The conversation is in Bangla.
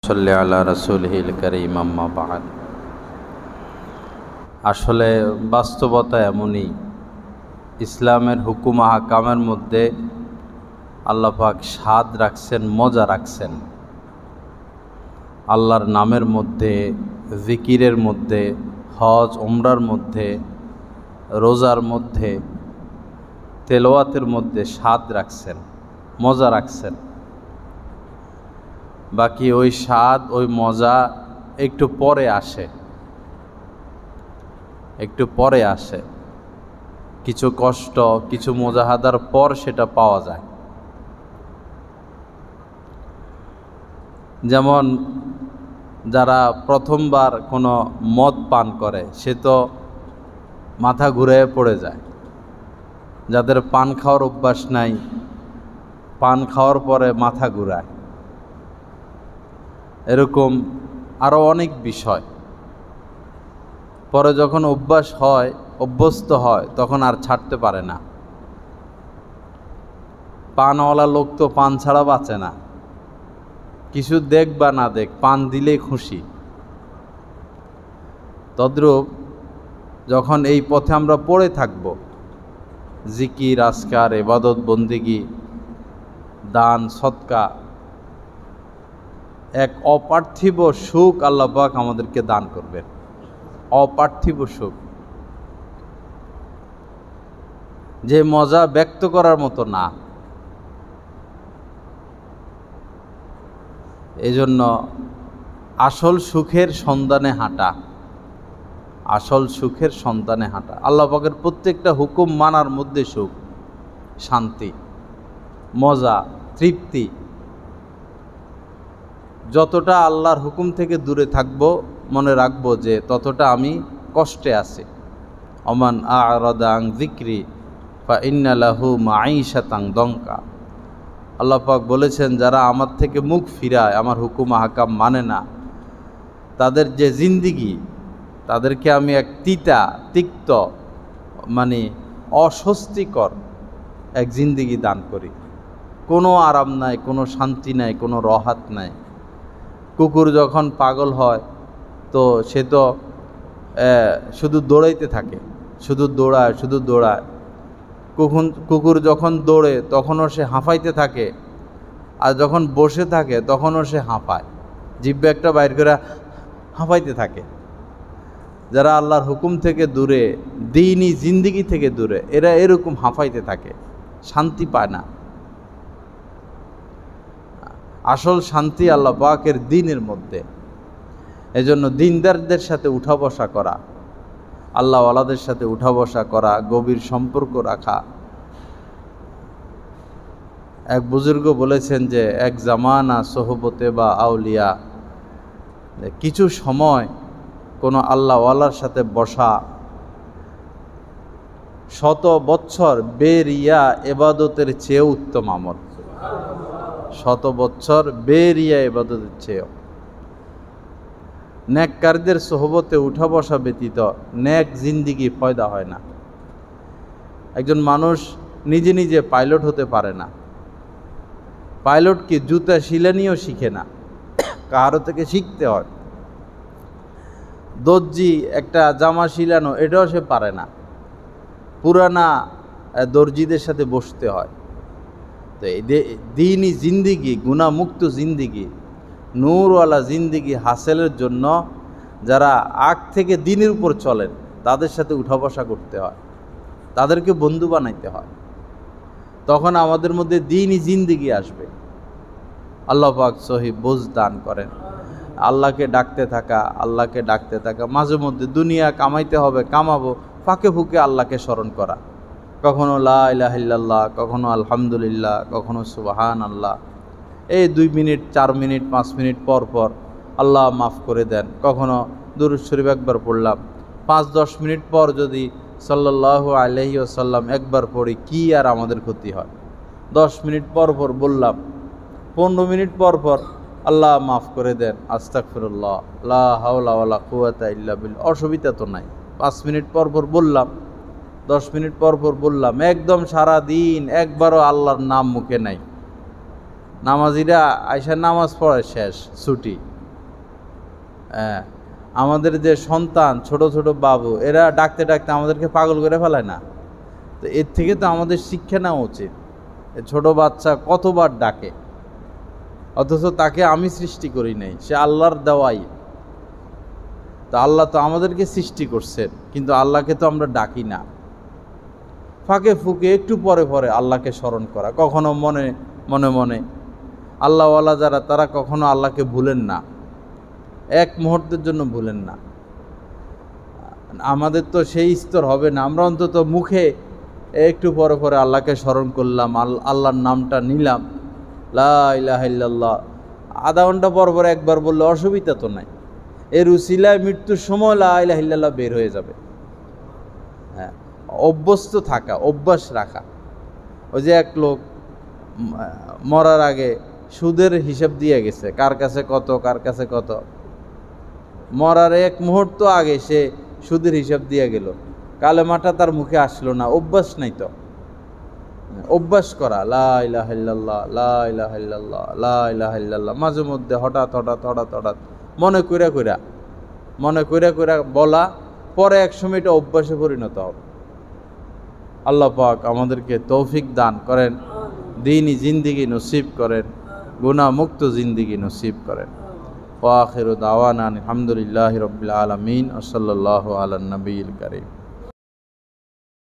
সাল্লি আলা রাসূলিহিল কারীম আম্মা বা'দ। আসলে বাস্তবতা এমনই, ইসলামের হুকুম আহকামের মধ্যে আল্লাহ পাক স্বাদ রাখছেন, মজা রাখছেন। আল্লাহর নামের মধ্যে, জিকিরের মধ্যে, হজ উমরার মধ্যে, রোজার মধ্যে, তেলাওয়াতের মধ্যে স্বাদ রাখছেন, মজা রাখছেন। বাকি ওই স্বাদ, ওই মজা একটু পরে আসে, কিছু কষ্ট, কিছু মুজাহাদার পর সেটা পাওয়া যায়। যেমন যারা প্রথমবার কোনো মদ পান করে সে তো মাথা ঘুরে পড়ে যায়। যাদের পান খাওয়ার অভ্যাস নাই, পান খাওয়ার পরে মাথা ঘুরায়। এরকম আরও অনেক বিষয়। পরে যখন অভ্যস্ত হয় তখন আর ছাড়তে পারে না। পানওয়ালা লোক তো পান ছাড়া বাঁচে না, কিছু দেখ বা না দেখ, পান দিলেই খুশি। তদ্রূপ যখন এই পথে আমরা পড়ে থাকব, জিকির, আজকার, ইবাদত, বন্দেগী, দান, সদকা, এক অপার্থিব সুখ আল্লাহ পাক আমাদেরকে দান করবেন। অপার্থিব সুখ, যে মজা ব্যক্ত করার মতো না। এজন্য আসল সুখের সন্ধানে হাঁটা, আল্লাহ পাকের প্রত্যেকটা হুকুম মানার মধ্যে সুখ, শান্তি, মজা, তৃপ্তি। যতটা আল্লাহর হুকুম থেকে দূরে থাকব, মনে রাখবো যে ততটা আমি কষ্টে আছি। ওমান আ'রাদা আন যিকরি ফা ইন্না লাহু মাঈশাতান দঙ্কা। আল্লাহ পাক বলেছেন, যারা আমার থেকে মুখ ফিরায়, আমার হুকুম আহকাম মানে না, তাদের যে জিন্দিগি, তাদেরকে আমি এক তিক্ত অস্বস্তিকর এক জিন্দিগি দান করি। কোনো আরাম নাই, কোনো শান্তি নাই, কোনো রাহাত নাই। কুকুর যখন পাগল হয় তো সে তো শুধু দৌড়াইতে থাকে, শুধু দৌড়ায়। কুকুর যখন দৌড়ে তখনও সে হাঁফাইতে থাকে, আর যখন বসে থাকে তখনও সে হাঁপায়, জিহ্বা একটা বাইর করে হাঁপাইতে থাকে। যারা আল্লাহর হুকুম থেকে দূরে, দ্বীনি জিন্দিগি থেকে দূরে, এরা এরকম হাঁপাইতে থাকে, শান্তি পায় না। আসল শান্তি আল্লাহ পাকের দ্বীনের মধ্যে। এজন্য দ্বীনদারদের সাথে উঠা বসা করা, আল্লাহওয়ালাদের সাথে উঠা বসা করা, গভীর সম্পর্ক রাখা। এক বুজুর্গ বলেছেন যে এক জামানা সোহবতে বা আউলিয়া, কিছু সময় কোনো আল্লাহওয়ালার সাথে বসা 100 বছর বেরিয়া ইবাদতের চেয়ে উত্তম আমল। 100 বছর বেরিয়া ইবাদতের চেয়েও। নেককারদের সোহবতে উঠা বসা ব্যতীত নেক জিন্দিগি ফয়দা হয় না। একজন মানুষ নিজে নিজে পাইলট হতে পারে না। পাইলট কি জুতা শিলানিও শিখে না, কারো থেকে শিখতে হয়। দর্জি একটা জামা শিলানো, এটাও সে পারে না, পুরানা দর্জিদের সাথে বসতে হয়। তো এই দ্বীনি জিন্দিগি, গুনাহমুক্ত জিন্দিগি, নূরওয়ালা জিন্দিগি হাসিলের জন্য যারা আগ থেকে দ্বীনের উপর চলেন তাদের সাথে উঠা বসা করতে হয়, তাদেরকে বন্ধু বানাইতে হয়। তখন আমাদের মধ্যে দ্বীনি জিন্দিগি আসবে। আল্লাহ পাক সহিহ বুঝ দান করেন। আল্লাহকে ডাকতে থাকা, মাঝে মধ্যে দুনিয়া কামাইতে হবে, কামাবো, ফাঁকে ফুঁকে আল্লাহকে স্মরণ করা। কখনো লা ইলাহা ইল্লাল্লাহ, কখনো আলহামদুলিল্লাহ, কখনো সুবহানাল্লাহ। এই 2 মিনিট, 4 মিনিট, 5 মিনিট পর পর আল্লাহ মাফ করে দেন। কখনো দুরূদ শরীফ একবার পড়লাম। 5-10 মিনিট পর যদি সাল্লাল্লাহু আলাইহি ওয়াসাল্লাম একবার পড়ি, কি আর আমাদের ক্ষতি হয়? 10 মিনিট পর পর বললাম, 15 মিনিট পর পর আল্লাহ মাফ করে দেন, আস্তাগফিরুল্লাহ, লা হাওলা ওয়ালা কুওয়াতা ইল্লা বিল্লাহ, অসুবিধা তো নাই। 5 মিনিট পর পর বললাম, 10 মিনিট পর পর বললাম, একদম সারা দিন একবারও আল্লাহর নাম মুখে নাই। নামাজিরা আইসা নামাজ পড়ে শেষ, ছুটি। হ্যাঁ, আমাদের যে সন্তান ছোট ছোট বাবু, এরা ডাকতে ডাকতে আমাদেরকে পাগল করে ফেলায় না? তো এর থেকে তো আমাদের শিক্ষা নেওয়া উচিত। ছোট বাচ্চা কতবার ডাকে, অথচ তাকে আমি সৃষ্টি করি নাই, সে আল্লাহর দেওয়াই। তো আল্লাহ তো আমাদেরকে সৃষ্টি করছেন, কিন্তু আল্লাহকে তো আমরা ডাকি না। ফাঁকে ফুঁকে একটু পরে পরে আল্লাহকে স্মরণ করা, কখনো মনে মনে মনে। আল্লাহওয়ালা যারা, তারা কখনো আল্লাহকে ভুলেন না, এক মুহূর্তের জন্য ভুলেন না। আমাদের তো সেই স্তর হবে না, আমরা অন্তত মুখে একটু পরে পরে আল্লাহকে স্মরণ করলাম, আল্লাহর নামটা নিলাম, লা ইলাহা ইল্লাল্লাহ। আধা ঘন্টা পর পর একবার বললে অসুবিধা তো নাই। এর উসিলায় মৃত্যুর সময় লা ইলাহা ইল্লাল্লাহ বের হয়ে যাবে। হ্যাঁ, অভ্যস্ত থাকা, অভ্যাস রাখা। ওই যে এক লোক মরার আগে সুদের হিসাব দিয়ে গেছে, কার কাছে কত, কার কাছে কত। মরার এক মুহূর্ত আগে সে সুদের হিসাব দিয়ে গেল, কালেমাটা তার মুখে আসলো না, অভ্যাস নাই তো। অভ্যাস করা, লা ইলাহা ইল্লাল্লাহ, লা ইলাহা ইল্লাল্লাহ, লা ইলাহা ইল্লাল্লাহ, মাঝে মধ্যে হঠাৎ হঠাৎ হঠাৎ হঠাৎ মনে কইরা বলা, পরে এক সময় এটা অভ্যাসে পরিণত হবে। আল্লাহ পাক আমাদেরকে তৌফিক দান করেন, দ্বীনি জিন্দিগি নসিব করেন, গুনাহ মুক্ত জিন্দিগি নসিব করেন। ওয়া আখিরু দাওয়ানা আলহামদুলিল্লাহি রাব্বিল আলামিন ওয়া সাল্লাল্লাহু আলা নবিয়িল কারীম।